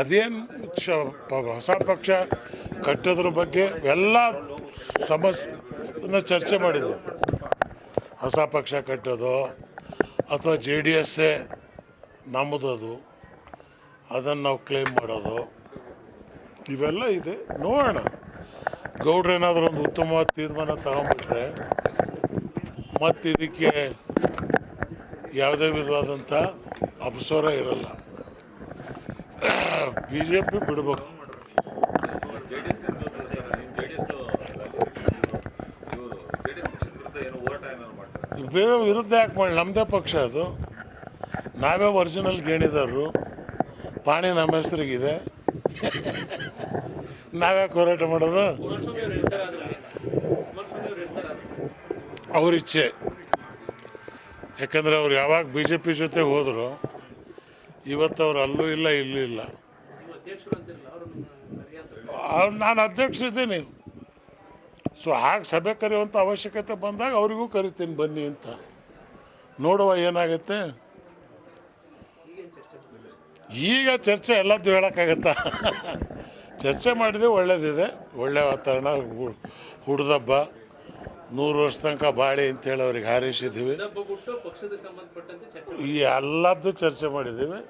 ಅದೇನು ಹೊಸ ಪಕ್ಷ ಕಟ್ಟೋದ್ರ ಬಗ್ಗೆ ಎಲ್ಲ ಸಮಸ್ಯೆನ ಚರ್ಚೆ ಮಾಡಿದ್ವಿ. ಹೊಸ ಪಕ್ಷ ಕಟ್ಟೋದು ಅಥವಾ JDS ನಮ್ಮದದು, ಅದನ್ನು ನಾವು ಕ್ಲೇಮ್ ಮಾಡೋದು, ಇವೆಲ್ಲ ಇದೆ. ನೋಡೋಣ, ಗೌಡ್ರೇನಾದರೂ ಒಂದು ಉತ್ತಮವಾದ ತೀರ್ಮಾನ ತಗೊಂಡ್ಬಿಟ್ರೆ ಮತ್ತು ಇದಕ್ಕೆ ಯಾವುದೇ ವಿಧವಾದಂಥ ಅಪಸ್ವರ ಇರಲ್ಲ. BJP ಬಿಡಬೇಕು. ಬೇರೆ ವಿರುದ್ಧ ಯಾಕೆ ಮಾಡಿ? ನಮ್ಮದೇ ಪಕ್ಷ ಅದು, ನಾವೇ ಒರಿಜಿನಲ್ ಗೇಣಿದಾರರು, ಪಾಣಿ ನಮ್ಮ ಹೆಸರಿಗಿದೆ, ನಾವ್ಯಾಕೆ ಹೋರಾಟ ಮಾಡೋದು? ಅವ್ರ ಇಚ್ಛೆ. ಯಾಕಂದರೆ ಅವ್ರು ಯಾವಾಗ BJP ಜೊತೆ ಹೋದರು, ಇವತ್ತು ಅವ್ರು ಅಲ್ಲೂ ಇಲ್ಲ ಇಲ್ಲೂ ಇಲ್ಲ. ನಾನು ಅಧ್ಯಕ್ಷ ಇದ್ದೀನಿ. ಸೊ ಹಾಗೆ ಸಭೆ ಕರೆಯುವಂಥ ಅವಶ್ಯಕತೆ ಬಂದಾಗ ಅವರಿಗೂ ಕರಿತೀನಿ ಬನ್ನಿ ಅಂತ. ನೋಡುವ ಏನಾಗುತ್ತೆ. ಈಗ ಚರ್ಚೆ ಎಲ್ಲದ್ದು ಹೇಳೋಕ್ಕಾಗತ್ತಾ? ಚರ್ಚೆ ಮಾಡಿದೆ, ಒಳ್ಳೇದಿದೆ, ಒಳ್ಳೆ ವಾತಾವರಣ, ಹುಡ್ದಬ್ಬ, 100 ವರ್ಷ ತನಕ ಬಾಳಿ ಅಂತೇಳಿ ಅವ್ರಿಗೆ ಹಾರೈಸಿದ್ದೀವಿ. ಈ ಎಲ್ಲದ್ದು ಚರ್ಚೆ ಮಾಡಿದ್ದೀವಿ.